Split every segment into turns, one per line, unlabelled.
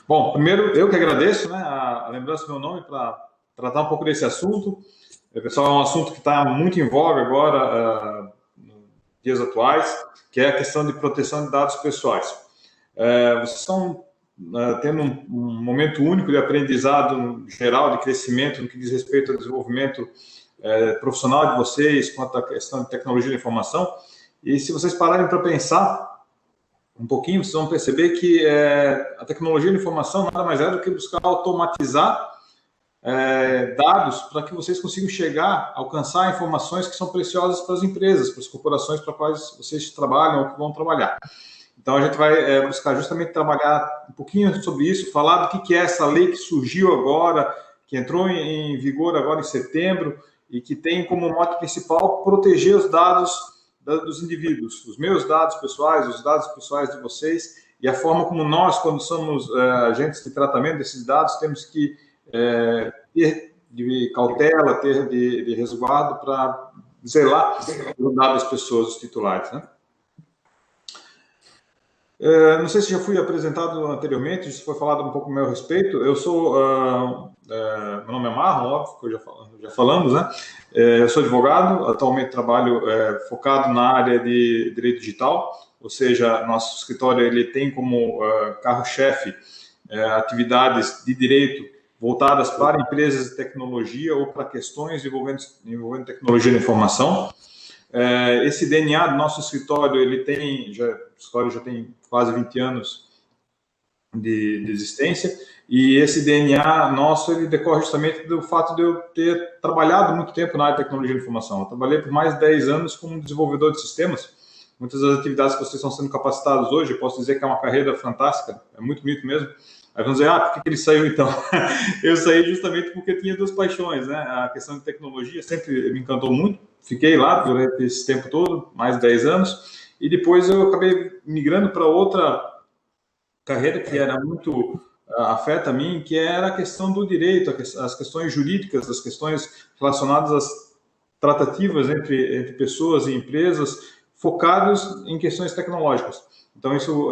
Bom, primeiro, eu que agradeço, né, a lembrança do meu nome para tratar um pouco desse assunto. Pessoal, é um assunto que está muito em voga agora, nos dias atuais, que é a questão de proteção de dados pessoais. Vocês estão tendo um momento único de aprendizado geral, de crescimento, no que diz respeito ao desenvolvimento profissional de vocês, quanto à questão de tecnologia da informação. E se vocês pararem para pensar um pouquinho, vocês vão perceber que a tecnologia da informação nada mais é do que buscar automatizar dados para que vocês consigam chegar, alcançar informações que são preciosas para as empresas, para as corporações para as quais vocês trabalham ou que vão trabalhar. Então, a gente vai buscar justamente trabalhar um pouquinho sobre isso, falar do que é essa lei que surgiu agora, que entrou em vigor agora em setembro e que tem como mote principal proteger os dados dos indivíduos, os meus dados pessoais, os dados pessoais de vocês, e a forma como nós, quando somos agentes de tratamento desses dados, temos que ter de cautela, ter de resguardo para zelar pelo dado das pessoas, os titulares, né? Não sei se já fui apresentado anteriormente, se foi falado um pouco a meu respeito. Eu sou, meu nome é Marlon, óbvio que já falamos, né? Eu sou advogado, atualmente trabalho focado na área de direito digital, ou seja, nosso escritório ele tem como carro-chefe atividades de direito voltadas para empresas de tecnologia ou para questões envolvendo tecnologia da informação. Esse DNA do nosso escritório, o escritório já tem quase 20 anos de existência, e esse DNA nosso, ele decorre justamente do fato de eu ter trabalhado muito tempo na área de tecnologia da informação. Eu trabalhei por mais de 10 anos como desenvolvedor de sistemas. Muitas das atividades que vocês estão sendo capacitados hoje, eu posso dizer que é uma carreira fantástica, é muito bonito mesmo. Aí vão dizer, por que ele saiu então? Eu saí justamente porque tinha duas paixões, né? A questão de tecnologia sempre me encantou muito, fiquei lá durante esse tempo todo, mais de 10 anos, e depois eu acabei migrando para outra carreira que era muito afeta a mim, que era a questão do direito, as questões jurídicas, as questões relacionadas às tratativas entre pessoas e empresas, focados em questões tecnológicas. Então, isso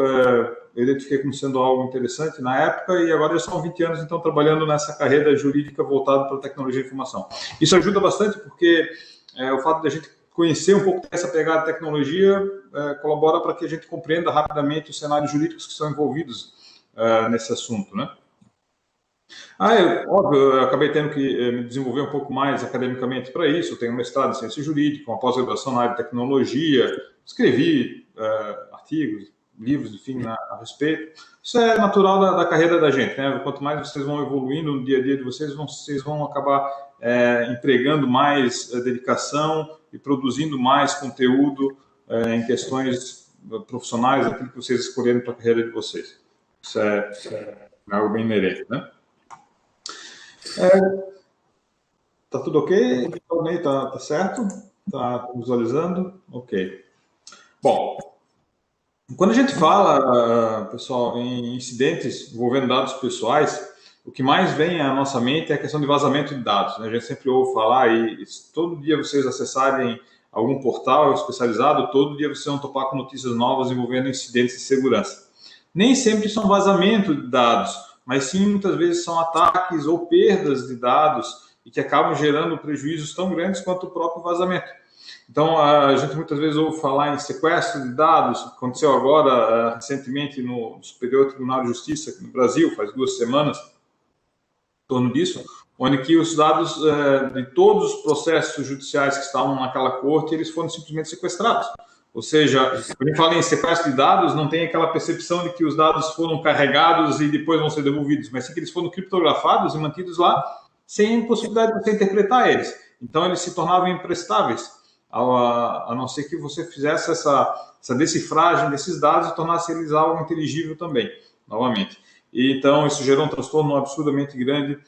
eu identifiquei como sendo algo interessante na época, e agora já são 20 anos, então, trabalhando nessa carreira jurídica voltada para a tecnologia de informação. Isso ajuda bastante, porque o fato de a gente conhecer um pouco dessa pegada de tecnologia colabora para que a gente compreenda rapidamente os cenários jurídicos que são envolvidos nesse assunto, né? Óbvio, eu acabei tendo que me desenvolver um pouco mais academicamente para isso. Eu tenho um mestrado em ciência jurídica, uma pós-graduação na área de tecnologia, escrevi artigos, livros, enfim, a respeito. Isso é natural da carreira da gente, né? Quanto mais vocês vão evoluindo no dia a dia de vocês vão acabar empregando mais dedicação e produzindo mais conteúdo em questões profissionais, aquilo que vocês escolheram para a carreira de vocês. Isso é algo bem inerente, né? Tá tudo ok? Tá certo? Tá visualizando? Ok. Bom, quando a gente fala, pessoal, em incidentes envolvendo dados pessoais, o que mais vem à nossa mente é a questão de vazamento de dados, né? A gente sempre ouve falar, e todo dia vocês acessarem algum portal especializado, todo dia vocês vão topar com notícias novas envolvendo incidentes de segurança. Nem sempre são vazamento de dados, mas sim, muitas vezes, são ataques ou perdas de dados e que acabam gerando prejuízos tão grandes quanto o próprio vazamento. Então, a gente muitas vezes ouve falar em sequestro de dados, aconteceu agora, recentemente, no Superior Tribunal de Justiça, aqui no Brasil, faz 2 semanas, em torno disso, onde que os dados de todos os processos judiciais que estavam naquela corte, eles foram simplesmente sequestrados. Ou seja, quando a gente fala em sequestro de dados, não tem aquela percepção de que os dados foram carregados e depois vão ser devolvidos, mas sim que eles foram criptografados e mantidos lá sem possibilidade de você interpretar eles. Então, eles se tornavam imprestáveis, a não ser que você fizesse essa decifragem desses dados e tornasse eles algo inteligível também, novamente. E, então, isso gerou um transtorno absurdamente grande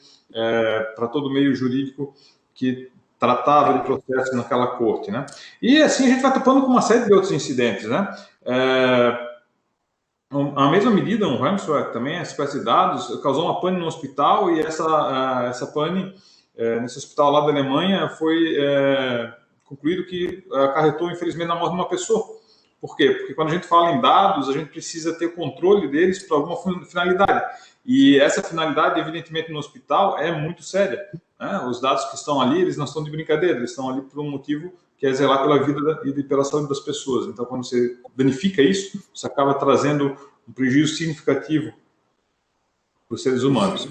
para todo o meio jurídico que tratava de processos naquela corte, né? E assim a gente vai topando com uma série de outros incidentes, né? A mesma medida, um ransomware também, a sequestro de dados, causou uma pane no hospital, e essa pane nesse hospital lá da Alemanha foi concluído que acarretou, infelizmente, na morte de uma pessoa. Por quê? Porque quando a gente fala em dados, a gente precisa ter controle deles para alguma finalidade. E essa finalidade, evidentemente, no hospital é muito séria, né? Os dados que estão ali, eles não estão de brincadeira, eles estão ali por um motivo que é zelar pela vida e pela saúde das pessoas. Então, quando você danifica isso, você acaba trazendo um prejuízo significativo para os seres humanos.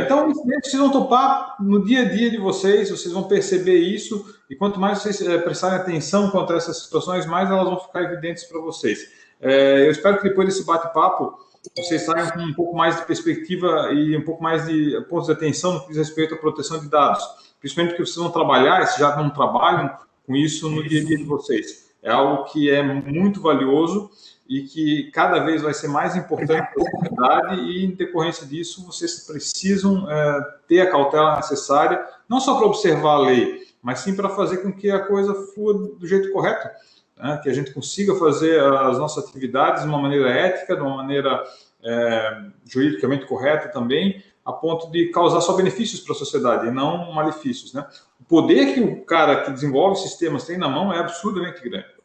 Então, vocês vão topar no dia a dia de vocês, vocês vão perceber isso, e quanto mais vocês prestarem atenção contra essas situações, mais elas vão ficar evidentes para vocês. Eu espero que depois desse bate-papo, vocês saiam com um pouco mais de perspectiva e um pouco mais de pontos de atenção no que diz respeito à proteção de dados, principalmente porque vocês vão trabalhar, se já não trabalham com isso no dia a dia de vocês. É algo que é muito valioso e que cada vez vai ser mais importante para a sociedade, e em decorrência disso vocês precisam ter a cautela necessária, não só para observar a lei, mas sim para fazer com que a coisa flua do jeito correto, né? Que a gente consiga fazer as nossas atividades de uma maneira ética, de uma maneira juridicamente correta também, a ponto de causar só benefícios para a sociedade e não malefícios, né? O poder que o cara que desenvolve sistemas tem na mão é absurdamente grande.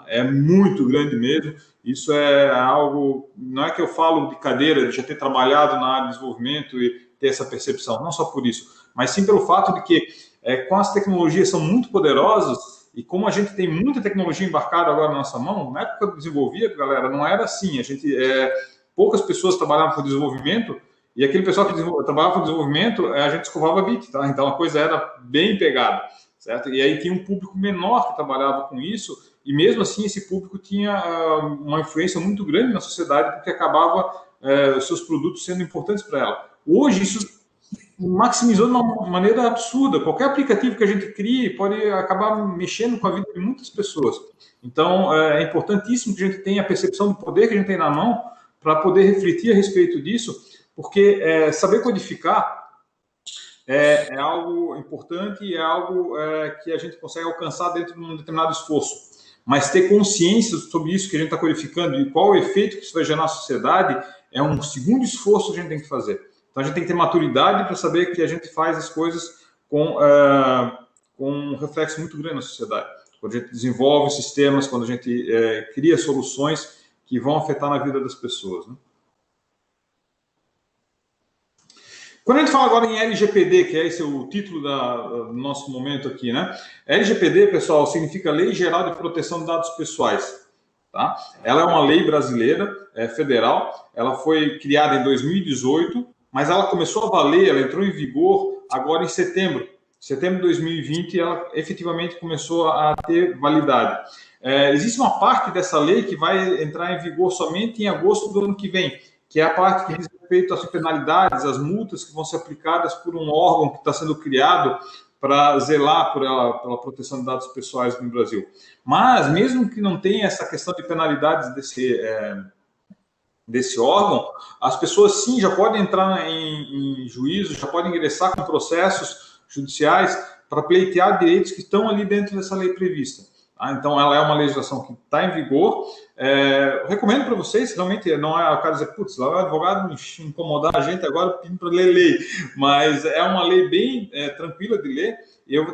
É muito grande mesmo. Isso é algo, não é que eu falo de cadeira, de já ter trabalhado na área de desenvolvimento e ter essa percepção, não só por isso, mas sim pelo fato de que com as tecnologias são muito poderosas, e como a gente tem muita tecnologia embarcada agora na nossa mão, na época que eu desenvolvia, galera, não era assim. Poucas pessoas trabalhavam com desenvolvimento, e aquele pessoal que trabalhava com desenvolvimento, a gente escovava bit, tá? Então a coisa era bem pegada, certo? E aí tinha um público menor que trabalhava com isso, e mesmo assim esse público tinha uma influência muito grande na sociedade, porque acabava os seus produtos sendo importantes para ela. Hoje isso maximizou de uma maneira absurda. Qualquer aplicativo que a gente crie pode acabar mexendo com a vida de muitas pessoas. Então é importantíssimo que a gente tenha a percepção do poder que a gente tem na mão para poder refletir a respeito disso, porque saber codificar é algo importante e é algo que a gente consegue alcançar dentro de um determinado esforço. Mas ter consciência sobre isso que a gente está codificando e qual o efeito que isso vai gerar na sociedade é um segundo esforço que a gente tem que fazer. Então, a gente tem que ter maturidade para saber que a gente faz as coisas com um reflexo muito grande na sociedade. Quando a gente desenvolve sistemas, quando a gente cria soluções que vão afetar na vida das pessoas, né? Quando a gente fala agora em LGPD, que é esse o título do nosso momento aqui, né? LGPD, pessoal, significa Lei Geral de Proteção de Dados Pessoais. Tá? Ela é uma lei brasileira, federal. Ela foi criada em 2018, mas ela começou a valer, ela entrou em vigor agora em setembro. Setembro de 2020, ela efetivamente começou a ter validade. Existe uma parte dessa lei que vai entrar em vigor somente em agosto do ano que vem, que é a parte que diz respeito às penalidades, às multas que vão ser aplicadas por um órgão que está sendo criado para zelar pela proteção de dados pessoais no Brasil. Mas, mesmo que não tenha essa questão de penalidades desse órgão, as pessoas sim já podem entrar em juízo, já podem ingressar com processos judiciais para pleitear direitos que estão ali dentro dessa lei prevista. Então, ela é uma legislação que está em vigor. Eu recomendo para vocês, realmente não é o caso de dizer, putz, lá o advogado me incomodar a gente agora pedindo para ler lei, mas é uma lei bem tranquila de ler. E eu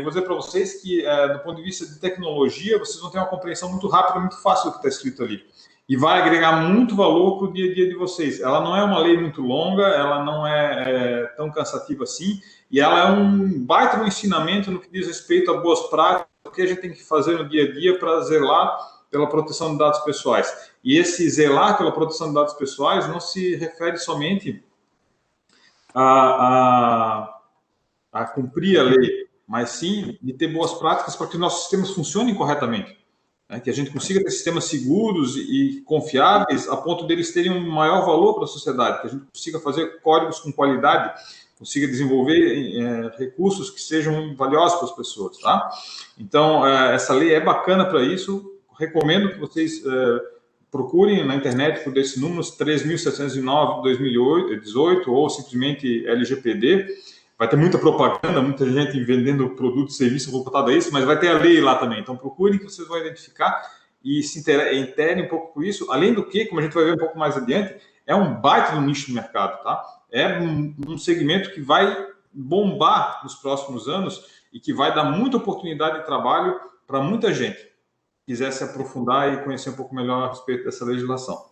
vou dizer para vocês que, do ponto de vista de tecnologia, vocês vão ter uma compreensão muito rápida, muito fácil do que está escrito ali. E vai agregar muito valor para o dia a dia de vocês. Ela não é uma lei muito longa, ela não é tão cansativa assim, e ela é um baita no ensinamento no que diz respeito a boas práticas, o que a gente tem que fazer no dia a dia para zelar pela proteção de dados pessoais. E esse zelar pela proteção de dados pessoais não se refere somente a cumprir a lei, mas sim de ter boas práticas para que nossos sistemas funcionem corretamente. Que a gente consiga ter sistemas seguros e confiáveis a ponto deles terem um maior valor para a sociedade, que a gente consiga fazer códigos com qualidade, consiga desenvolver recursos que sejam valiosos para as pessoas, tá? Então, essa lei é bacana para isso. Recomendo que vocês procurem na internet por esses números, 3.709 de 2018 ou simplesmente LGPD. Vai ter muita propaganda, muita gente vendendo produto e serviço voltado a isso, mas vai ter a lei lá também. Então, procurem que vocês vão identificar e se interem um pouco com isso. Além do que, como a gente vai ver um pouco mais adiante, é um baita do nicho de mercado, tá? É um segmento que vai bombar nos próximos anos e que vai dar muita oportunidade de trabalho para muita gente. quiser se aprofundar e conhecer um pouco melhor a respeito dessa legislação.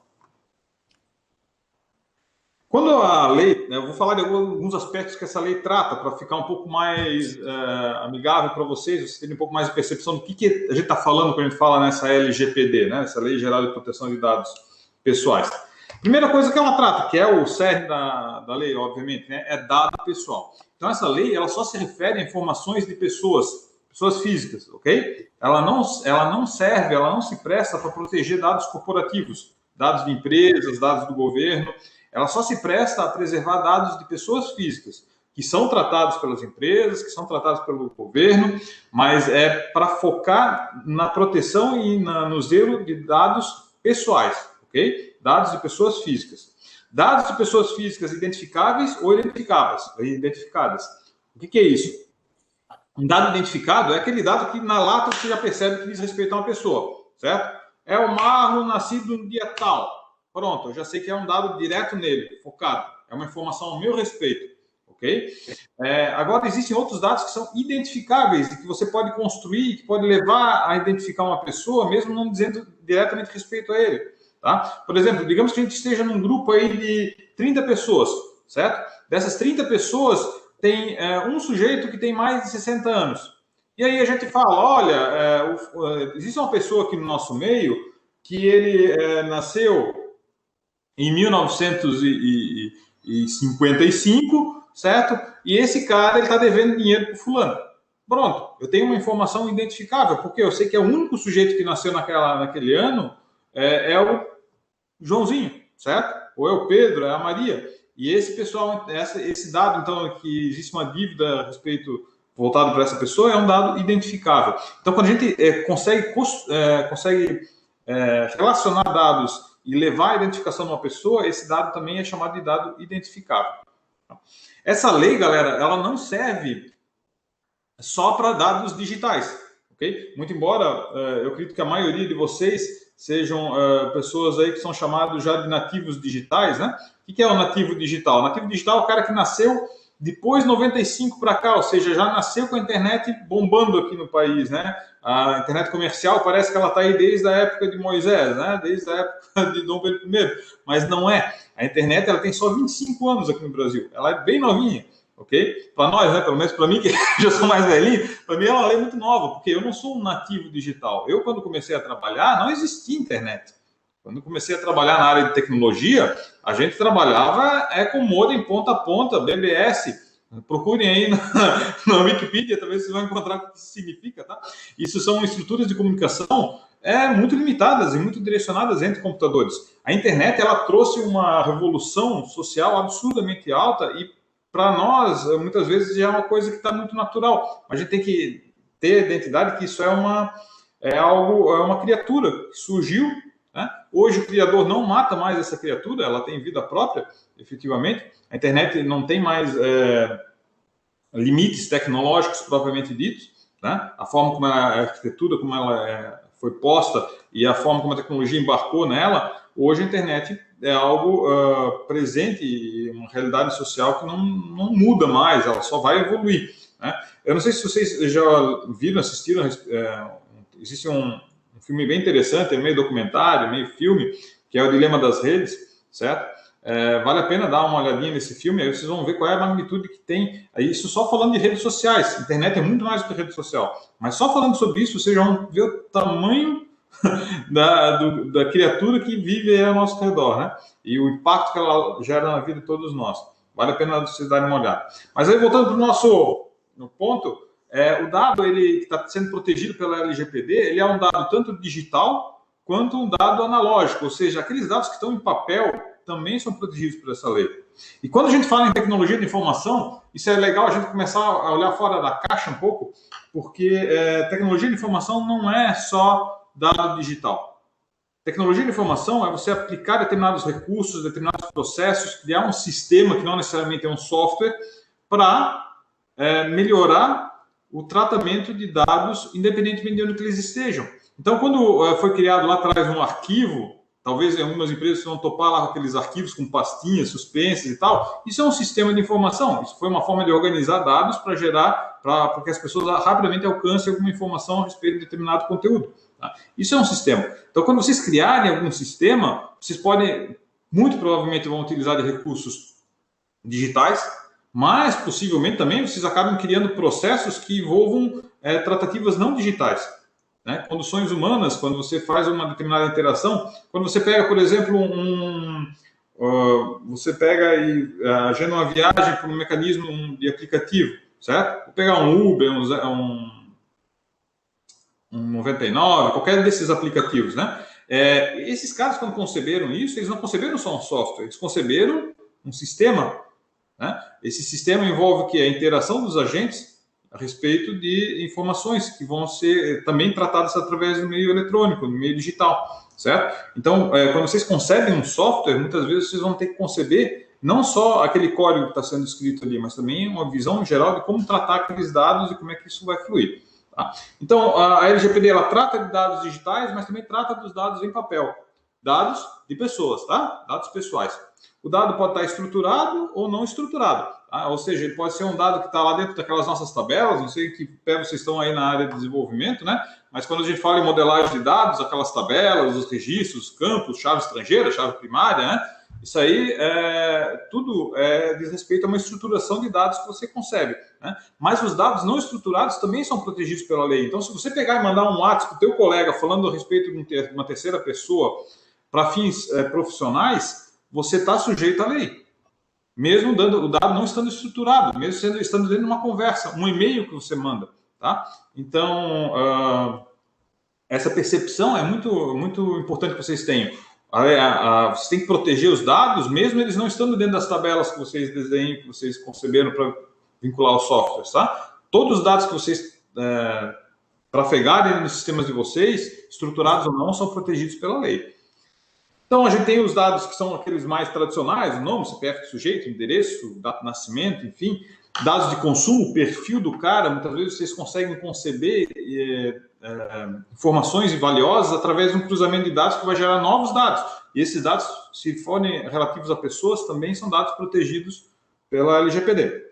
Quando a lei, eu vou falar de alguns aspectos que essa lei trata, para ficar um pouco mais amigável para vocês terem um pouco mais de percepção do que a gente está falando quando a gente fala nessa LGPD, né, essa Lei Geral de Proteção de Dados Pessoais. Primeira coisa que ela trata, que é o cerne da lei, obviamente, né, é dado pessoal. Então, essa lei ela só se refere a informações de pessoas físicas, ok? Ela não serve, ela não se presta para proteger dados corporativos, dados de empresas, dados do governo. Ela só se presta a preservar dados de pessoas físicas, que são tratados pelas empresas, que são tratados pelo governo, mas é para focar na proteção e no zelo de dados pessoais, ok? Dados de pessoas físicas. Dados de pessoas físicas identificáveis ou identificadas. O que é isso? Um dado identificado é aquele dado que na lata você já percebe que diz respeito a uma pessoa, certo? É o Marlon nascido no dia tal. Pronto, eu já sei que é um dado direto nele, focado. É uma informação ao meu respeito, ok? Agora, existem outros dados que são identificáveis, que você pode construir, que pode levar a identificar uma pessoa, mesmo não dizendo diretamente respeito a ele, tá? Por exemplo, digamos que a gente esteja num grupo aí de 30 pessoas, certo? Dessas 30 pessoas, tem um sujeito que tem mais de 60 anos. E aí a gente fala, olha, existe uma pessoa aqui no nosso meio que ele nasceu em 1955, certo? E esse cara está devendo dinheiro para o fulano. Pronto, eu tenho uma informação identificável, porque eu sei que é o único sujeito que nasceu naquele ano é o Joãozinho, certo? Ou é o Pedro, é a Maria. E esse pessoal, esse dado, então, que existe uma dívida a respeito voltado para essa pessoa, é um dado identificável. Então, quando a gente consegue relacionar dados e levar a identificação de uma pessoa, esse dado também é chamado de dado identificável. Essa lei, galera, ela não serve só para dados digitais, ok? Muito embora eu acredito que a maioria de vocês sejam pessoas aí que são chamados já de nativos digitais, né? O que é o nativo digital? O nativo digital é o cara que nasceu depois de 95 para cá, ou seja, já nasceu com a internet bombando aqui no país, né? A internet comercial parece que ela está aí desde a época de Moisés, né? Desde a época de Dom Pedro I, mas não é. A internet ela tem só 25 anos aqui no Brasil, ela é bem novinha, ok? Para nós, né? Pelo menos para mim, que já sou mais velhinho, para mim é uma lei muito nova, porque eu não sou um nativo digital. Eu, quando comecei a trabalhar, não existia internet. Quando comecei a trabalhar na área de tecnologia, a gente trabalhava com modem ponta a ponta, BBS. Procurem aí na Wikipedia, talvez vocês vão encontrar o que isso significa, tá? Isso são estruturas de comunicação muito limitadas e muito direcionadas entre computadores. A internet, ela trouxe uma revolução social absurdamente alta e, para nós, muitas vezes, já é uma coisa que está muito natural. A gente tem que ter a identidade que isso é uma criatura que surgiu, né? Hoje o criador não mata mais essa criatura, ela tem vida própria, efetivamente. A internet não tem mais limites tecnológicos propriamente ditos, né? A forma como a arquitetura, como ela foi posta e a forma como a tecnologia embarcou nela, hoje a internet é algo presente e uma realidade social que não muda mais, ela só vai evoluir, né? Eu não sei se vocês já viram, assistiram, existe um filme bem interessante, é meio documentário, meio filme, que é o Dilema das Redes, certo? Vale a pena dar uma olhadinha nesse filme, aí vocês vão ver qual é a magnitude que tem. Isso só falando de redes sociais. A internet é muito mais do que rede social. Mas só falando sobre isso, vocês vão ver o tamanho da criatura que vive ao nosso redor, né? E o impacto que ela gera na vida de todos nós. Vale a pena vocês darem uma olhada. Mas aí, voltando para o nosso ponto, o dado ele que está sendo protegido pela LGPD, ele é um dado tanto digital quanto um dado analógico, ou seja, aqueles dados que estão em papel também são protegidos por essa lei. E quando a gente fala em tecnologia de informação, isso é legal a gente começar a olhar fora da caixa um pouco, porque tecnologia de informação não é só dado digital. Tecnologia de informação é você aplicar determinados recursos, determinados processos, criar um sistema que não necessariamente é um software, para melhorar o tratamento de dados, independentemente de onde eles estejam. Então, quando foi criado lá atrás um arquivo, talvez em algumas empresas vão topar lá com aqueles arquivos com pastinhas suspensas e tal, isso é um sistema de informação, isso foi uma forma de organizar dados para que as pessoas rapidamente alcancem alguma informação a respeito de determinado conteúdo. Tá? Isso é um sistema. Então, quando vocês criarem algum sistema, vocês podem, muito provavelmente, vão utilizar de recursos digitais, mas possivelmente também vocês acabam criando processos que envolvam tratativas não digitais. Né? Conduções humanas, quando você faz uma determinada interação, quando você pega, por exemplo, você pega e agenda uma viagem por um mecanismo de aplicativo, certo? Vou pegar um Uber, um 99, qualquer desses aplicativos, né? Esses caras, quando conceberam isso, eles não conceberam só um software, eles conceberam um sistema, né? Esse sistema envolve o quê? A interação dos agentes a respeito de informações que vão ser também tratadas através do meio eletrônico, do meio digital, certo? Então, quando vocês concebem um software, muitas vezes vocês vão ter que conceber não só aquele código que está sendo escrito ali, mas também uma visão geral de como tratar aqueles dados e como é que isso vai fluir. Tá? Então, a LGPD ela trata de dados digitais, mas também trata dos dados em papel. Dados de pessoas, tá? Dados pessoais. O dado pode estar estruturado ou não estruturado. Tá? Ou seja, ele pode ser um dado que está lá dentro daquelas nossas tabelas, não sei que pé vocês estão aí na área de desenvolvimento, né? Mas quando a gente fala em modelagem de dados, aquelas tabelas, os registros, campos, chave estrangeira, chave primária, né? Isso aí tudo diz respeito a uma estruturação de dados que você concebe. Né? Mas os dados não estruturados também são protegidos pela lei. Então, se você pegar e mandar um WhatsApp para o teu colega falando a respeito de uma terceira pessoa para fins profissionais, você está sujeito à lei. Mesmo o dado não estando estruturado, mesmo estando dentro de uma conversa, um e-mail que você manda. Tá? Então, essa percepção é muito, muito importante que vocês tenham. Você tem que proteger os dados, mesmo eles não estando dentro das tabelas que vocês desenham, que vocês conceberam para vincular os softwares, tá? Todos os dados que vocês trafegarem nos sistemas de vocês, estruturados ou não, são protegidos pela lei. Então, a gente tem os dados que são aqueles mais tradicionais, o nome, CPF do sujeito, endereço, data de nascimento, enfim, dados de consumo, perfil do cara, muitas vezes vocês conseguem conceber informações valiosas através de um cruzamento de dados que vai gerar novos dados. E esses dados, se forem relativos a pessoas, também são dados protegidos pela LGPD.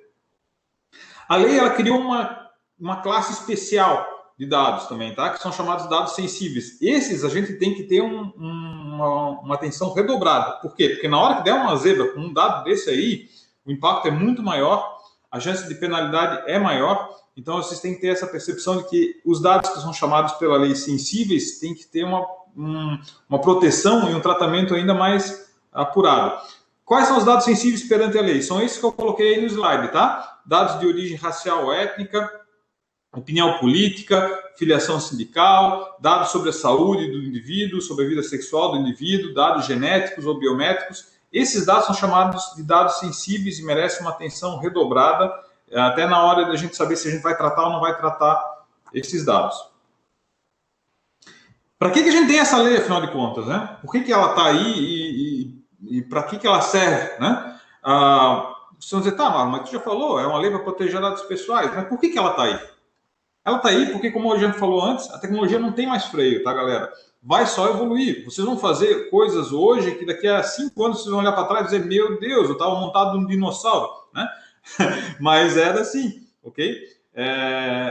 A lei ela criou uma classe especial de dados também, tá? Que são chamados dados sensíveis. Esses a gente tem que ter uma atenção redobrada. Por quê? Porque na hora que der uma zebra com um dado desse aí, o impacto é muito maior, a chance de penalidade é maior. Então, vocês têm que ter essa percepção de que os dados que são chamados pela lei sensíveis têm que ter uma proteção e um tratamento ainda mais apurado. Quais são os dados sensíveis perante a lei? São esses que eu coloquei aí no slide, tá? Dados de origem racial ou étnica, opinião política, filiação sindical, dados sobre a saúde do indivíduo, sobre a vida sexual do indivíduo, dados genéticos ou biométricos. Esses dados são chamados de dados sensíveis e merecem uma atenção redobrada, até na hora da gente saber se a gente vai tratar ou não vai tratar esses dados. Para que a gente tem essa lei, afinal de contas? Né? Por que ela está aí e para que ela serve? Né? Vocês vão dizer, tá, mas tu já falou, é uma lei para proteger dados pessoais, mas por que ela está aí? Ela está aí porque, como a gente falou antes, a tecnologia não tem mais freio, tá, galera? Vai só evoluir. Vocês vão fazer coisas hoje que daqui a 5 anos vocês vão olhar para trás e dizer, meu Deus, eu estava montado num dinossauro, né? Mas era assim, ok?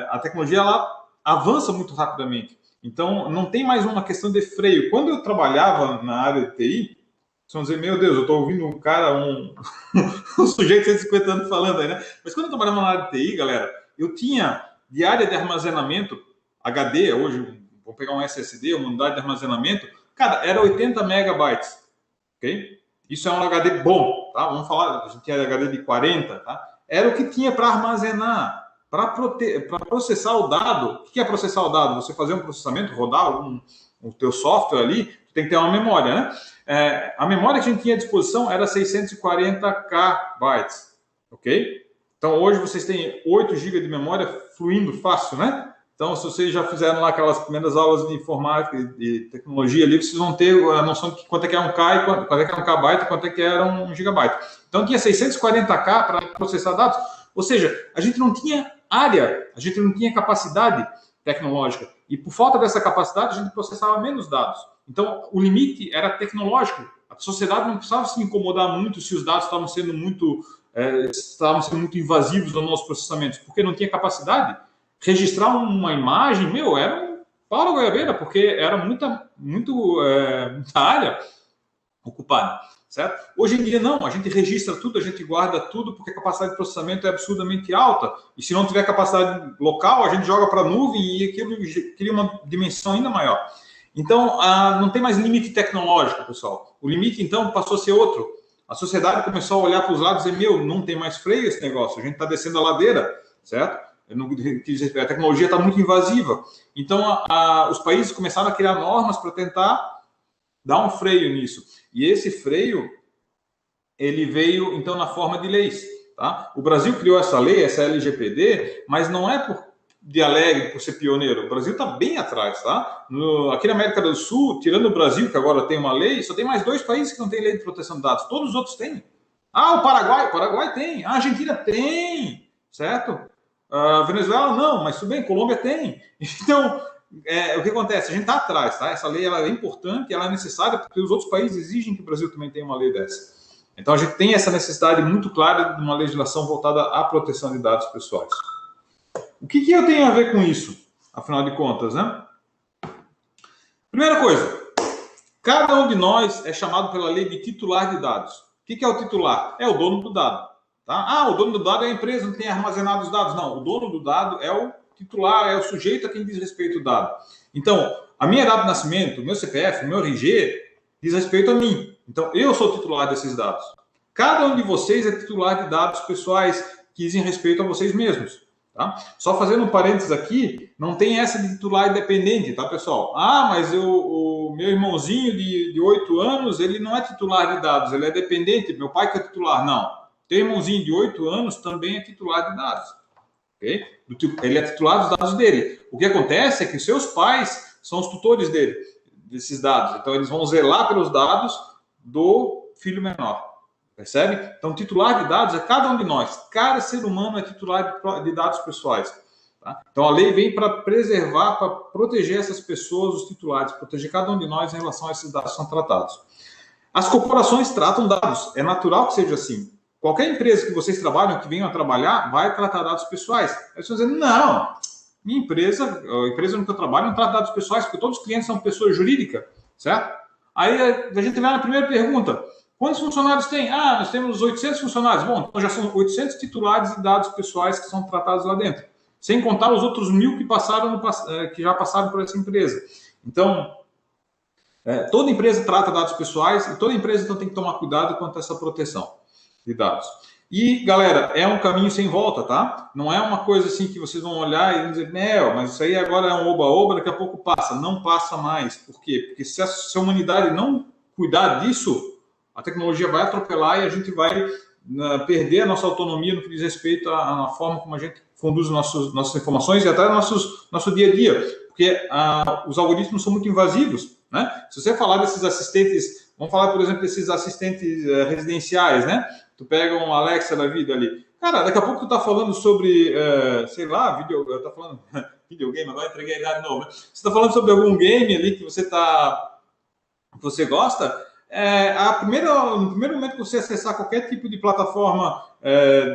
A tecnologia ela avança muito rapidamente. Então, não tem mais uma questão de freio. Quando eu trabalhava na área de TI, vocês vão dizer, meu Deus, eu estou ouvindo um cara, um sujeito de 150 anos falando aí, né? Mas quando eu trabalhava na área de TI, galera, eu tinha de área de armazenamento, HD, hoje, vou pegar um SSD, uma unidade de armazenamento, cara, era 80 megabytes, ok? Isso é um HD bom, tá? Vamos falar, a gente tinha HD de 40, tá? Era o que tinha para armazenar, para processar o dado. O que é processar o dado? Você fazer um processamento, rodar o teu software ali, tem que ter uma memória, né? A memória que a gente tinha à disposição era 640K bytes, ok? Então, hoje vocês têm 8 GB de memória fluindo fácil, né? Então, se vocês já fizeram lá aquelas primeiras aulas de informática e de tecnologia ali, vocês vão ter a noção de quanto é que é um K, quanto é que é um KB e quanto é que era um gigabyte. Então, tinha 640K para processar dados. Ou seja, a gente não tinha área, a gente não tinha capacidade tecnológica. E por falta dessa capacidade, a gente processava menos dados. Então, o limite era tecnológico A sociedade não precisava se incomodar muito se os dados estavam sendo muito invasivos nos nossos processamentos, porque não tinha capacidade. Registrar uma imagem, era um pau na goiabeira, porque era muita área ocupada, certo? Hoje em dia não, a gente registra tudo, a gente guarda tudo, porque a capacidade de processamento é absurdamente alta, e se não tiver capacidade local, a gente joga para a nuvem e aquilo cria uma dimensão ainda maior. Então, não tem mais limite tecnológico, pessoal. O limite, então, passou a ser outro. A sociedade começou a olhar para os lados e dizer, não tem mais freio esse negócio, a gente está descendo a ladeira, certo? A tecnologia está muito invasiva. Então, os países começaram a criar normas para tentar dar um freio nisso. E esse freio, ele veio, então, na forma de leis. Tá? O Brasil criou essa lei, essa LGPD, mas não é de alegre, por ser pioneiro. O Brasil está bem atrás. Tá? Aqui na América do Sul, tirando o Brasil, que agora tem uma lei, só tem mais 2 países que não têm lei de proteção de dados. Todos os outros têm. O Paraguai tem. A Argentina tem, certo? A Venezuela não, mas tudo bem, Colômbia tem. Então, o que acontece? A gente está atrás, tá? Essa lei ela é importante, ela é necessária, porque os outros países exigem que o Brasil também tenha uma lei dessa. Então, a gente tem essa necessidade muito clara de uma legislação voltada à proteção de dados pessoais. O que eu tenho a ver com isso, afinal de contas, né? Primeira coisa, cada um de nós é chamado pela lei de titular de dados. O que é o titular? É o dono do dado. Tá? O dono do dado é a empresa, não tem armazenado os dados. Não, o dono do dado é o titular, é o sujeito a quem diz respeito o dado. Então, a minha data de nascimento, o meu CPF, o meu RG, diz respeito a mim. Então, eu sou o titular desses dados. Cada um de vocês é titular de dados pessoais que dizem respeito a vocês mesmos. Tá? Só fazendo um parênteses aqui, não tem essa de titular independente, tá, pessoal? Mas o meu irmãozinho de 8 anos, ele não é titular de dados, ele é dependente, meu pai que é titular. Não. Teu irmãozinho de 8 anos também é titular de dados. Okay? Ele é titular dos dados dele. O que acontece é que seus pais são os tutores desses dados. Então, eles vão zelar pelos dados do filho menor. Percebe? Então, titular de dados é cada um de nós. Cada ser humano é titular de dados pessoais. Tá? Então, a lei vem para preservar, para proteger essas pessoas, os titulares, proteger cada um de nós em relação a esses dados que são tratados. As corporações tratam dados. É natural que seja assim. Qualquer empresa que vocês trabalham, que venham a trabalhar, vai tratar dados pessoais. Aí vocês vão dizer, não, minha empresa, a empresa no que eu trabalho não trata dados pessoais, porque todos os clientes são pessoa jurídica, certo? Aí a gente vai na primeira pergunta, quantos funcionários tem? Nós temos 800 funcionários. Bom, então já são 800 titulares de dados pessoais que são tratados lá dentro, sem contar os outros 1000 que já passaram por essa empresa. Então, toda empresa trata dados pessoais e toda empresa então tem que tomar cuidado quanto a essa proteção de dados. E, galera, é um caminho sem volta, tá? Não é uma coisa assim que vocês vão olhar e vão dizer, mas isso aí agora é um oba-oba, daqui a pouco passa. Não passa mais. Por quê? Porque se a humanidade não cuidar disso, a tecnologia vai atropelar e a gente vai perder a nossa autonomia no que diz respeito à forma como a gente conduz nossas informações e até nosso dia a dia. Porque os algoritmos são muito invasivos, né? Se você falar desses assistentes, vamos falar, por exemplo, desses assistentes residenciais, né? Tu pega um Alexa da vida ali. Cara, daqui a pouco tu tá falando sobre, eu tá falando videogame, agora entreguei a idade de novo, né? Você tá falando sobre algum game ali que você gosta, no primeiro momento que você acessar qualquer tipo de plataforma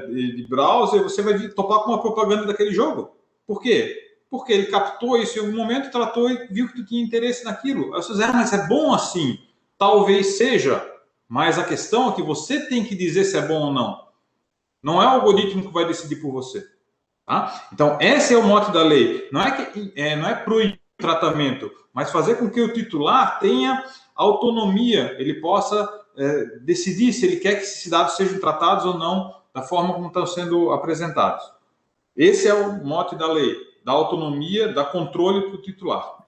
de browser, você vai topar com uma propaganda daquele jogo. Por quê? Porque ele captou isso em algum momento, tratou e viu que tu tinha interesse naquilo. Aí você diz, mas é bom assim. Talvez seja, mas a questão é que você tem que dizer se é bom ou não. Não é o algoritmo que vai decidir por você. Tá? Então, esse é o mote da lei. Não é proibir o tratamento, mas fazer com que o titular tenha autonomia, ele possa decidir se ele quer que esses dados sejam tratados ou não da forma como estão sendo apresentados. Esse é o mote da lei, da autonomia, da controle para o titular.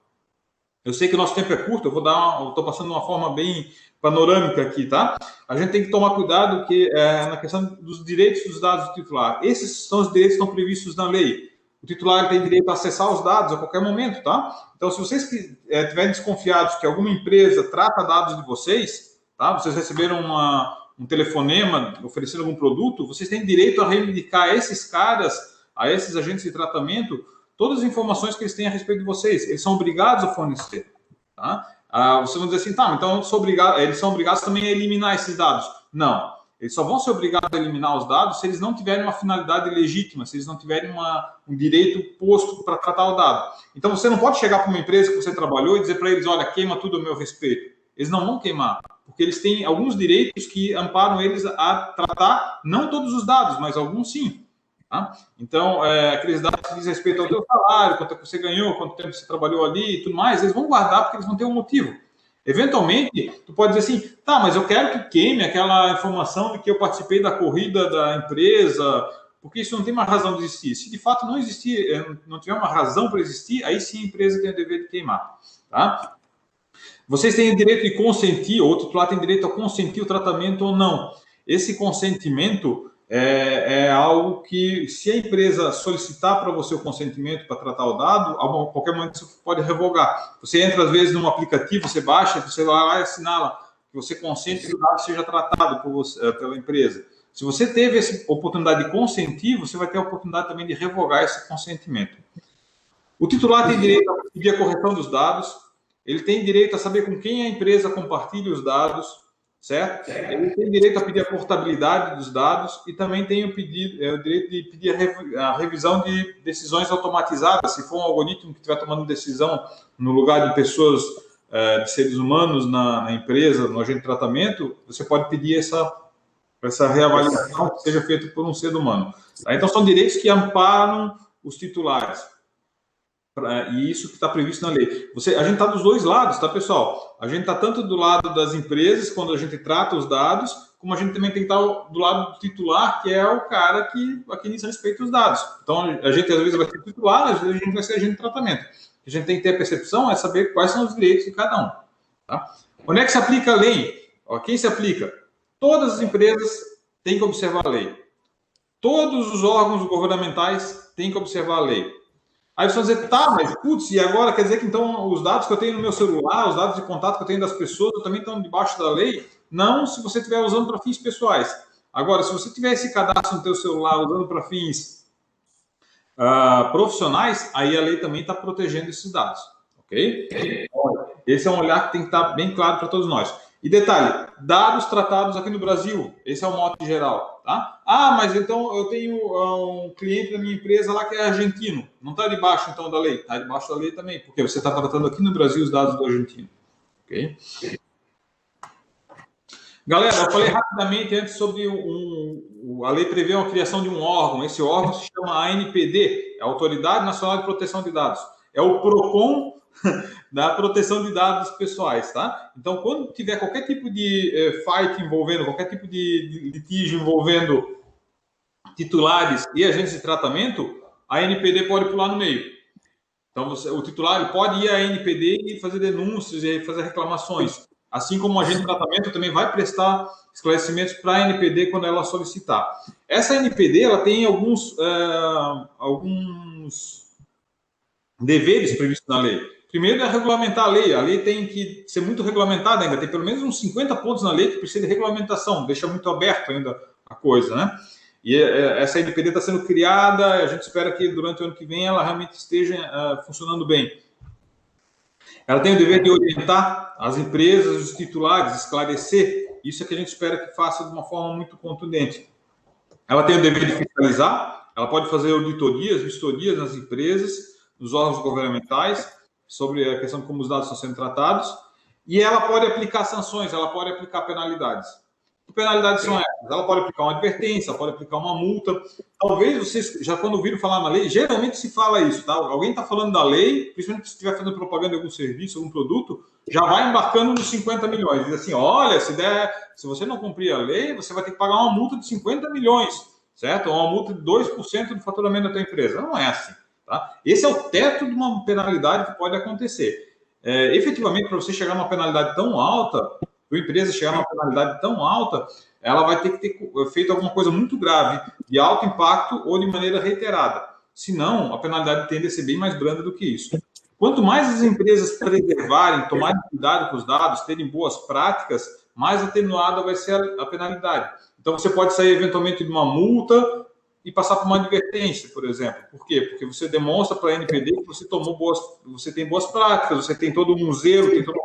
Eu sei que o nosso tempo é curto, eu estou passando de uma forma bem panorâmica aqui, tá? A gente tem que tomar cuidado na questão dos direitos dos dados do titular. Esses são os direitos que estão previstos na lei. O titular tem direito a acessar os dados a qualquer momento, tá? Então, se vocês estiverem desconfiados que alguma empresa trata dados de vocês, tá? Vocês receberam um telefonema oferecendo algum produto, vocês têm direito a reivindicar a esses caras, a esses agentes de tratamento, todas as informações que eles têm a respeito de vocês. Eles são obrigados a fornecer, tá? Vocês vão dizer assim, tá, então eles são obrigados também a eliminar esses dados. Não, eles só vão ser obrigados a eliminar os dados se eles não tiverem uma finalidade legítima, se eles não tiverem um direito posto para tratar o dado. Então, você não pode chegar para uma empresa que você trabalhou e dizer para eles, olha, queima tudo a meu respeito. Eles não vão queimar, porque eles têm alguns direitos que amparam eles a tratar, não todos os dados, mas alguns sim. Tá? Então, aqueles dados que diz respeito ao teu salário, quanto você ganhou, quanto tempo você trabalhou ali e tudo mais, eles vão guardar porque eles vão ter um motivo. Eventualmente, tu pode dizer assim, tá, mas eu quero que queime aquela informação de que eu participei da corrida da empresa, porque isso não tem uma razão de existir. Se de fato não existir, não tiver uma razão para existir, aí sim a empresa tem o dever de queimar. Tá? Vocês têm o direito de consentir, ou o titular tem direito a consentir o tratamento ou não. Esse consentimento é algo que, se a empresa solicitar para você o consentimento para tratar o dado, a qualquer momento você pode revogar. Você entra, às vezes, num aplicativo, você baixa, você vai lá e assinala que você consente que o dado seja tratado por você, pela empresa. Se você teve essa oportunidade de consentir, você vai ter a oportunidade também de revogar esse consentimento. O titular tem direito a pedir a correção dos dados, ele tem direito a saber com quem a empresa compartilha os dados, certo? Ele tem direito a pedir a portabilidade dos dados e também tem o direito de pedir a revisão de decisões automatizadas. Se for um algoritmo que estiver tomando decisão no lugar de pessoas, de seres humanos na empresa, no agente de tratamento, você pode pedir essa reavaliação que seja feita por um ser humano. Tá? Então, são direitos que amparam os titulares. E isso que está previsto na lei. A gente está dos dois lados, tá, pessoal? A gente está tanto do lado das empresas, quando a gente trata os dados, como a gente também tem que estar do lado do titular, que é o cara a quem diz respeito aos dados. Então, a gente às vezes vai ser titular, às vezes a gente vai ser agente de tratamento. A gente tem que ter a percepção, é saber quais são os direitos de cada um. Tá? Onde é que se aplica a lei? Quem se aplica? Todas as empresas têm que observar a lei. Todos os órgãos governamentais têm que observar a lei. Aí você vai dizer, tá, mas putz, e agora quer dizer que então os dados que eu tenho no meu celular, os dados de contato que eu tenho das pessoas, também estão debaixo da lei? Não, se você estiver usando para fins pessoais. Agora, se você tiver esse cadastro no teu celular usando para fins profissionais, aí a lei também está protegendo esses dados, ok? Esse é um olhar que tem que estar bem claro para todos nós. E detalhe, dados tratados aqui no Brasil, esse é o mote geral, tá? Mas então eu tenho um cliente da minha empresa lá que é argentino, não está debaixo então da lei? Está debaixo da lei também, porque você está tratando aqui no Brasil os dados do argentino, ok? Galera, eu falei rapidamente antes sobre a lei prevê a criação de um órgão, esse órgão se chama ANPD, é a Autoridade Nacional de Proteção de Dados, é o PROCON da proteção de dados pessoais, tá? Então, quando tiver qualquer tipo de fight envolvendo, qualquer tipo de litígio envolvendo titulares e agentes de tratamento, a ANPD pode pular no meio. Então, o titular pode ir à ANPD e fazer denúncias e fazer reclamações. Assim como o agente de tratamento também vai prestar esclarecimentos para a ANPD quando ela solicitar. Essa ANPD ela tem alguns deveres previstos na lei. Primeiro é regulamentar a lei. A lei tem que ser muito regulamentada ainda. Tem pelo menos uns 50 pontos na lei que precisa de regulamentação. Deixa muito aberto ainda a coisa, né? E essa NPD está sendo criada. A gente espera que durante o ano que vem ela realmente esteja funcionando bem. Ela tem o dever de orientar as empresas, os titulares, esclarecer. Isso é que a gente espera que faça de uma forma muito contundente. Ela tem o dever de fiscalizar. Ela pode fazer auditorias, vistorias nas empresas, nos órgãos governamentais, sobre a questão de como os dados estão sendo tratados, e ela pode aplicar sanções, ela pode aplicar penalidades. Que penalidades são essas? Ela pode aplicar uma advertência, ela pode aplicar uma multa. Talvez vocês, já quando ouviram falar na lei, geralmente se fala isso, tá? Alguém está falando da lei, principalmente se estiver fazendo propaganda de algum serviço, algum produto, já vai embarcando nos 50 milhões. Diz assim, olha, se você não cumprir a lei, você vai ter que pagar uma multa de 50 milhões, certo? Ou uma multa de 2% do faturamento da tua empresa. Não é assim. Tá? Esse é o teto de uma penalidade que pode acontecer. Efetivamente, para você chegar a uma penalidade tão alta, para a empresa chegar a uma penalidade tão alta, ela vai ter que ter feito alguma coisa muito grave, de alto impacto ou de maneira reiterada. Senão, a penalidade tende a ser bem mais branda do que isso. Quanto mais as empresas preservarem, tomarem cuidado com os dados, terem boas práticas, mais atenuada vai ser a penalidade. Então, você pode sair eventualmente de uma multa e passar por uma advertência, por exemplo. Por quê? Porque você demonstra para a NPD que você tem boas práticas, você tem todo um zelo, tem toda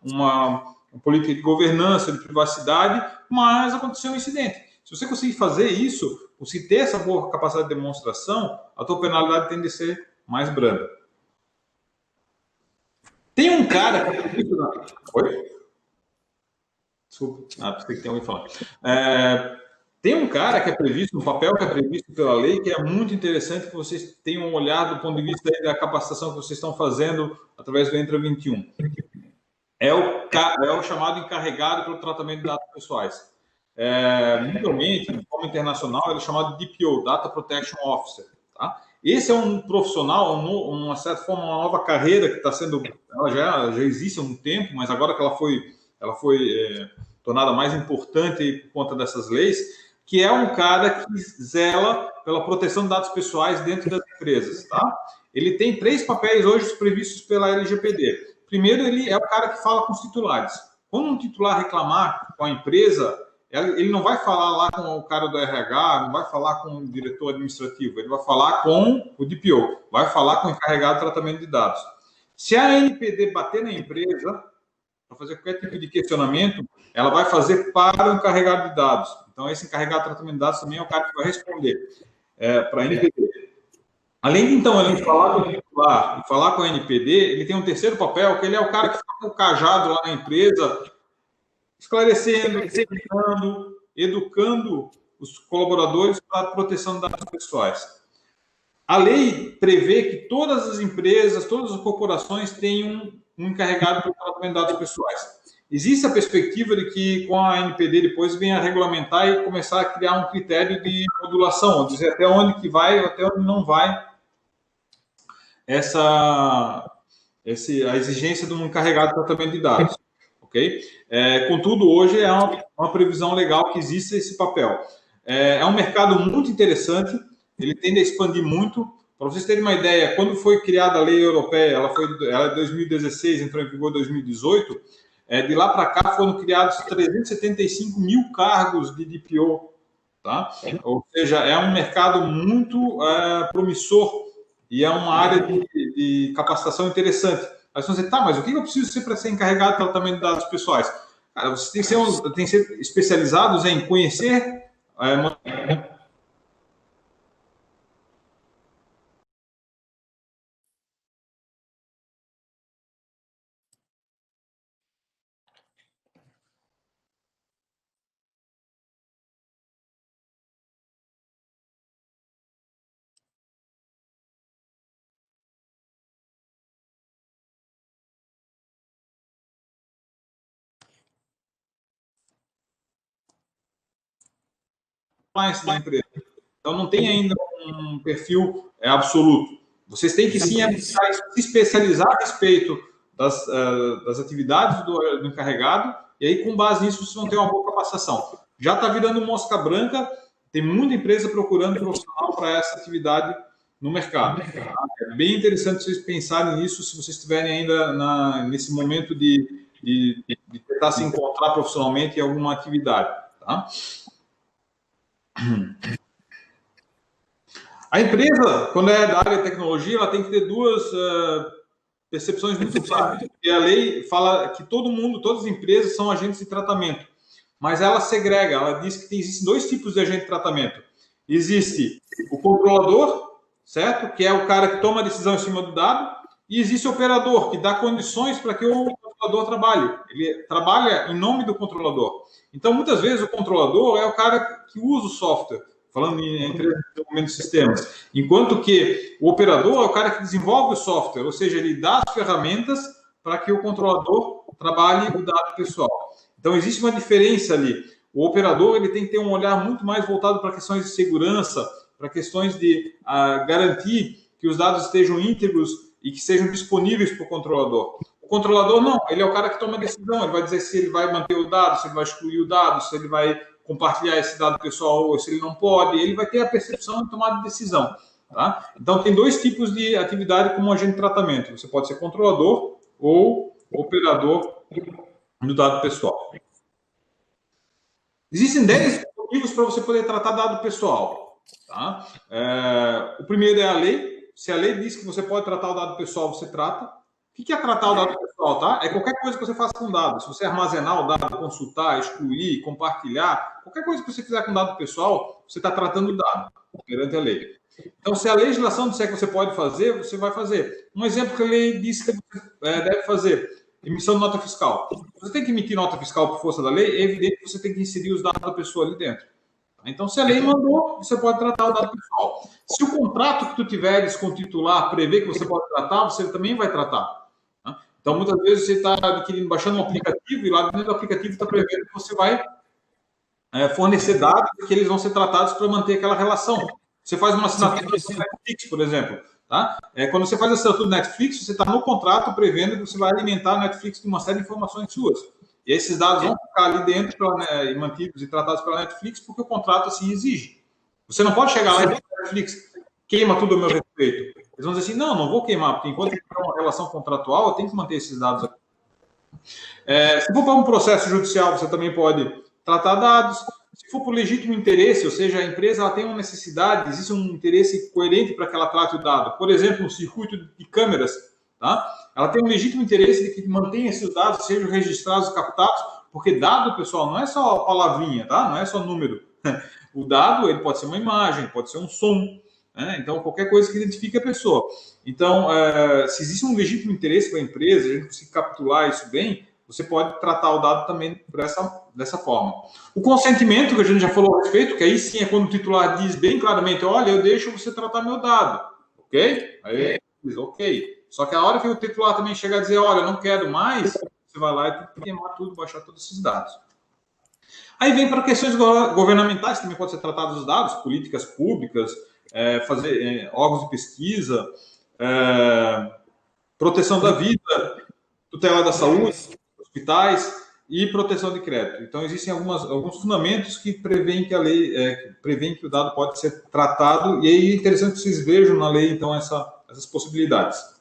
uma política de governança, de privacidade, mas aconteceu um incidente. Se você conseguir fazer isso, conseguir ter essa boa capacidade de demonstração, a tua penalidade tende a ser mais branda. Tem um cara... Oi? Desculpa. Pensei que tem alguém falando. Tem um cara que é previsto, um papel que é previsto pela lei, que é muito interessante que vocês tenham um olhar do ponto de vista da capacitação que vocês estão fazendo através do Entra 21. É o chamado encarregado pelo tratamento de dados pessoais. Mundialmente, de forma internacional, ele é chamado DPO, Data Protection Officer. Tá? Esse é um profissional, uma certa forma, uma nova carreira que está sendo... Ela já existe há um tempo, mas agora que ela foi tornada mais importante por conta dessas leis, que é um cara que zela pela proteção de dados pessoais dentro das empresas. Tá? Ele tem 3 papéis hoje previstos pela LGPD. Primeiro, ele é o cara que fala com os titulares. Quando um titular reclamar com a empresa, ele não vai falar lá com o cara do RH, não vai falar com o diretor administrativo, ele vai falar com o DPO, vai falar com o encarregado de tratamento de dados. Se a NPD bater na empresa, para fazer qualquer tipo de questionamento, ela vai fazer para o encarregado de dados. Então, esse encarregado de tratamento de dados também é o cara que vai responder para a NPD. Além de, então, ele falar com o titular e falar com a NPD, ele tem um terceiro papel, que ele é o cara que fica com o cajado lá na empresa, esclarecendo, educando os colaboradores para a proteção de dados pessoais. A lei prevê que todas as empresas, todas as corporações tenham um encarregado para o tratamento de dados pessoais. Existe a perspectiva de que, com a NPD, depois venha a regulamentar e começar a criar um critério de modulação, dizer até onde que vai ou até onde não vai a exigência de um encarregado de tratamento de dados. Okay? Contudo, hoje é uma previsão legal que existe esse papel. É um mercado muito interessante, ele tende a expandir muito. Para vocês terem uma ideia, quando foi criada a lei europeia, ela é de 2016, entrou em vigor em 2018, de lá para cá foram criados 375 mil cargos de DPO. Tá? Ou seja, é um mercado muito promissor e é uma área de capacitação interessante. Aí você dizer, mas o que eu preciso ser para ser encarregado de tratamento de dados pessoais? Cara, você tem que ser especializados em conhecer da empresa. Então, não tem ainda um perfil absoluto. Vocês têm que, sim, se especializar a respeito das atividades do encarregado, e aí, com base nisso, vocês vão ter uma boa capacitação. Já está virando mosca branca, tem muita empresa procurando profissional para essa atividade no mercado. É bem interessante vocês pensarem nisso, se vocês estiverem ainda nesse momento de tentar se encontrar profissionalmente em alguma atividade. Tá? A empresa, quando é da área de tecnologia, ela tem que ter 2 percepções muito claras. E a lei fala que todas as empresas são agentes de tratamento, mas ela segrega, ela diz que existem 2 tipos de agente de tratamento. Existe o controlador, certo? Que é o cara que toma a decisão em cima do dado, e existe o operador, que dá condições para que o controlador trabalhe. Ele trabalha em nome do controlador. Então, muitas vezes, o controlador é o cara que usa o software, falando em empresas de desenvolvimento de sistemas. Enquanto que o operador é o cara que desenvolve o software, ou seja, ele dá as ferramentas para que o controlador trabalhe o dado pessoal. Então, existe uma diferença ali. O operador ele tem que ter um olhar muito mais voltado para questões de segurança, para questões de garantir que os dados estejam íntegros e que sejam disponíveis para o controlador. O controlador não, ele é o cara que toma a decisão, ele vai dizer se ele vai manter o dado, se ele vai excluir o dado, se ele vai compartilhar esse dado pessoal ou se ele não pode, ele vai ter a percepção de tomar de decisão. Tá? Então, tem 2 tipos de atividade como agente de tratamento. Você pode ser controlador ou operador do dado pessoal. Existem 10 motivos para você poder tratar dado pessoal. Tá? O primeiro é a lei. Se a lei diz que você pode tratar o dado pessoal, você trata. O que é tratar o dado pessoal? pessoal, tá? É qualquer coisa que você faça com dados. Se você armazenar o dado, consultar, excluir, compartilhar, qualquer coisa que você fizer com dado pessoal, você está tratando o dado perante a lei. Então, se a legislação disser que você pode fazer, você vai fazer. Um exemplo que a lei diz que você deve fazer: emissão de nota fiscal. Você tem que emitir nota fiscal por força da lei, é evidente que você tem que inserir os dados da pessoa ali dentro. Então, se a lei mandou, você pode tratar o dado pessoal. Se o contrato que tu tiveres com o titular prevê que você pode tratar, você também vai tratar. Né? Então, muitas vezes você está adquirindo, baixando um aplicativo e lá dentro do aplicativo está prevendo que você vai fornecer dados que eles vão ser tratados para manter aquela relação. Você faz uma assinatura do Netflix, por exemplo. Tá? Quando você faz a assinatura do Netflix, você está no contrato prevendo que você vai alimentar a Netflix com uma série de informações suas. E esses dados vão ficar ali dentro mantidos e tratados pela Netflix porque o contrato assim exige. Você não pode chegar lá e dizer, Netflix, queima tudo a meu respeito. Eles vão dizer assim, não vou queimar, porque enquanto tem uma relação contratual, eu tenho que manter esses dados aqui. Se for para um processo judicial, você também pode tratar dados. Se for por legítimo interesse, ou seja, a empresa ela tem uma necessidade, existe um interesse coerente para que ela trate o dado. Por exemplo, um circuito de câmeras, tá? Ela tem um legítimo interesse de que mantenha esses dados, sejam registrados e captados, porque dado, pessoal, não é só palavrinha, tá? Não é só número. O dado, ele pode ser uma imagem, pode ser um som, né? Então, qualquer coisa que identifique a pessoa. Então, se existe um legítimo interesse para a empresa, a gente conseguir capturar isso bem, você pode tratar o dado também dessa forma. O consentimento, que a gente já falou a respeito, que aí sim é quando o titular diz bem claramente, olha, eu deixo você tratar meu dado, ok? Aí diz, ok. Só que a hora que o titular também chegar a dizer, olha, eu não quero mais, você vai lá e tem que queimar tudo, baixar todos esses dados. Aí vem para questões governamentais, também pode ser tratados os dados, políticas públicas, fazer órgãos de pesquisa, proteção da vida, tutela da saúde, hospitais e proteção de crédito. Então, existem alguns fundamentos que prevêem que a lei, prevêem que o dado pode ser tratado, e aí é interessante que vocês vejam na lei, então, essas possibilidades.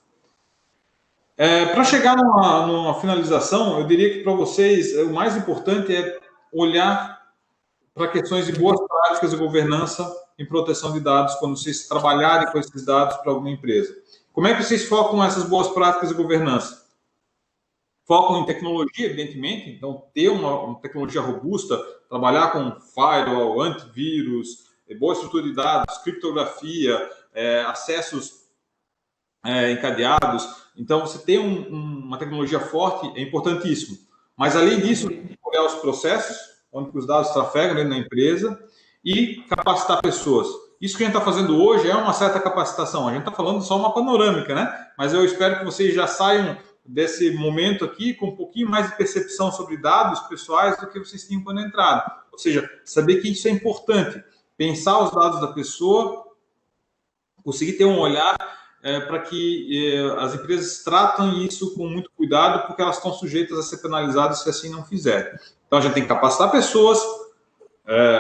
Para chegar numa finalização, eu diria que para vocês o mais importante é olhar para questões de boas práticas de governança em proteção de dados quando vocês trabalharem com esses dados para alguma empresa. Como é que vocês focam essas boas práticas de governança? Focam em tecnologia, evidentemente, então ter uma tecnologia robusta, trabalhar com firewall, antivírus, boa estrutura de dados, criptografia, acessos encadeados. Então, você ter uma tecnologia forte é importantíssimo. Mas, além disso, olhar os processos, onde os dados trafegam dentro da empresa, e capacitar pessoas. Isso que a gente está fazendo hoje é uma certa capacitação. A gente está falando só uma panorâmica, né? Mas eu espero que vocês já saiam desse momento aqui com um pouquinho mais de percepção sobre dados pessoais do que vocês tinham quando entraram. Ou seja, saber que isso é importante. Pensar os dados da pessoa, conseguir ter um olhar para que as empresas tratam isso com muito cuidado, porque elas estão sujeitas a ser penalizadas se assim não fizerem. Então, a gente tem que capacitar pessoas,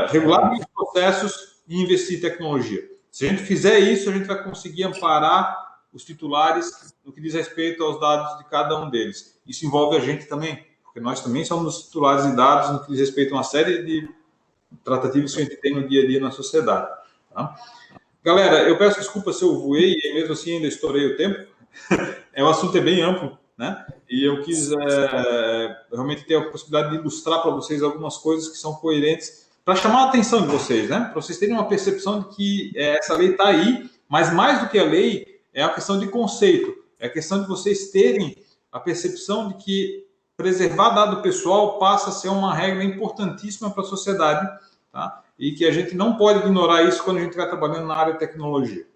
regular os processos e investir em tecnologia. Se a gente fizer isso, a gente vai conseguir amparar os titulares no que diz respeito aos dados de cada um deles. Isso envolve a gente também, porque nós também somos titulares de dados no que diz respeito a uma série de tratativas que a gente tem no dia a dia na sociedade. Tá? Galera, eu peço desculpa se eu voei e mesmo assim ainda estourei o tempo. O assunto é bem amplo, né? E eu quis realmente ter a possibilidade de ilustrar para vocês algumas coisas que são coerentes para chamar a atenção de vocês, né? Para vocês terem uma percepção de que essa lei está aí, mas mais do que a lei, é a questão de conceito. É a questão de vocês terem a percepção de que preservar dado pessoal passa a ser uma regra importantíssima para a sociedade, tá? E que a gente não pode ignorar isso quando a gente estiver trabalhando na área de tecnologia.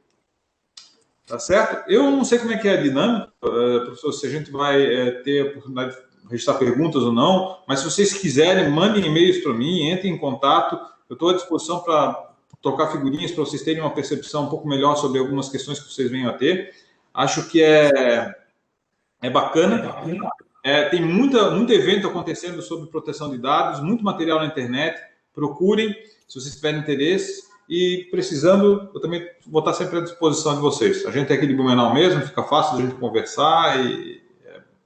Tá certo? Eu não sei como é que é a dinâmica, professor, se a gente vai ter a oportunidade de registrar perguntas ou não, mas se vocês quiserem, mandem e-mails para mim, entrem em contato. Eu estou à disposição para trocar figurinhas para vocês terem uma percepção um pouco melhor sobre algumas questões que vocês venham a ter. Acho que é bacana. Tem muito evento acontecendo sobre proteção de dados, muito material na internet. Procurem, se vocês tiverem interesse. E precisando, eu também vou estar sempre à disposição de vocês. A gente é aqui de Blumenau mesmo, fica fácil de a gente conversar e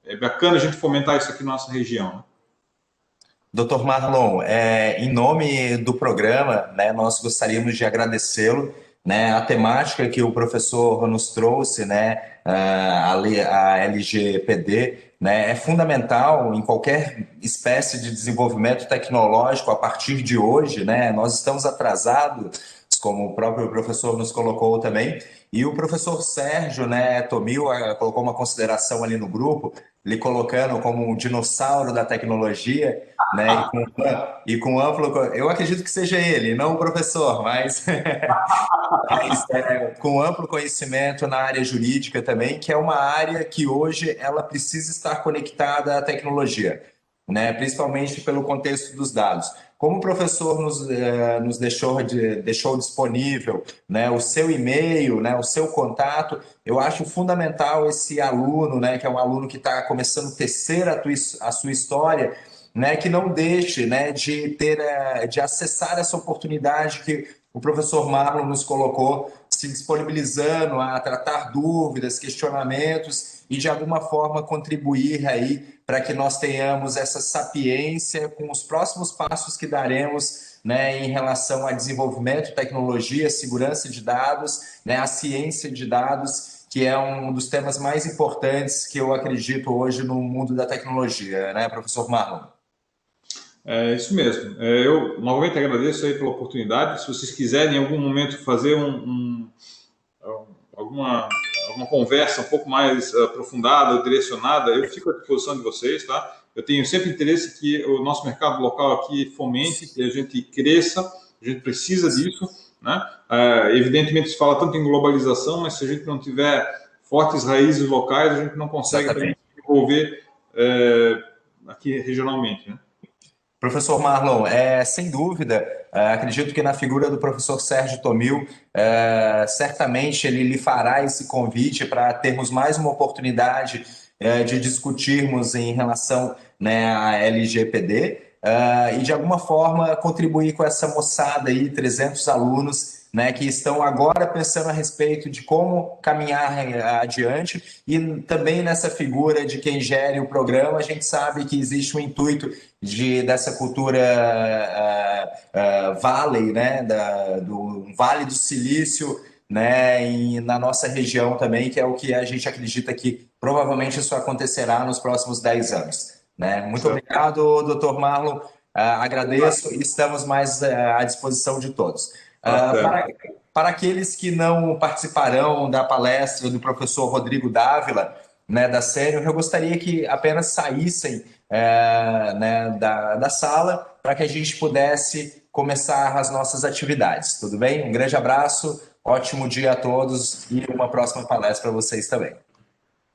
é bacana a gente fomentar isso aqui na nossa região. Né?
Dr. Marlon, em nome do programa, né, nós gostaríamos de agradecê-lo, né, a temática que o professor nos trouxe, né, a LGPD, né? É fundamental em qualquer espécie de desenvolvimento tecnológico a partir de hoje, né? Nós estamos atrasados, como o próprio professor nos colocou também, e o professor Sérgio, né, Tomil, colocou uma consideração ali no grupo, lhe colocando como um dinossauro da tecnologia, né, e com amplo, eu acredito que seja ele, não o professor, mas com amplo conhecimento na área jurídica também, que é uma área que hoje ela precisa estar conectada à tecnologia, né? Principalmente pelo contexto dos dados. Como o professor nos deixou disponível, né, o seu e-mail, né, o seu contato, eu acho fundamental esse aluno, né, que é um aluno que está começando a tecer a sua história, né, que não deixe, né, de acessar essa oportunidade que o professor Marlon nos colocou, se disponibilizando a tratar dúvidas, questionamentos e de alguma forma contribuir aí para que nós tenhamos essa sapiência com os próximos passos que daremos, né, em relação a desenvolvimento, tecnologia, segurança de dados, né, a ciência de dados, que é um dos temas mais importantes que eu acredito hoje no mundo da tecnologia, né, professor Marlon?
É isso mesmo. Eu novamente agradeço aí pela oportunidade. Se vocês quiserem em algum momento fazer alguma, alguma conversa um pouco mais aprofundada ou direcionada, eu fico à disposição de vocês, tá? Eu tenho sempre interesse que o nosso mercado local aqui fomente, que a gente cresça, a gente precisa disso, né? Evidentemente se fala tanto em globalização, mas se a gente não tiver fortes raízes locais, a gente não consegue também
Exatamente.
se desenvolver aqui regionalmente, né?
Professor Marlon, sem dúvida, acredito que na figura do professor Sérgio Tomil, certamente ele lhe fará esse convite para termos mais uma oportunidade de discutirmos em relação, né, à LGPD, e de alguma forma contribuir com essa moçada aí, 300 alunos, né, que estão agora pensando a respeito de como caminhar adiante e também nessa figura de quem gere o programa, a gente sabe que existe um intuito dessa cultura Valley, né, do Vale do Silício, né, na nossa região também, que é o que a gente acredita que provavelmente isso acontecerá nos próximos 10 anos. Né? Muito
Certo.
obrigado, doutor Marlon. Agradeço e estamos mais à disposição de todos.
Tá certo.
Para aqueles que não participarão da palestra do professor Rodrigo Dávila, né, da Sênior, eu gostaria que apenas saíssem né, da sala para que a gente pudesse começar as nossas atividades. Tudo bem? Um grande abraço, ótimo dia a todos e uma próxima palestra para vocês também.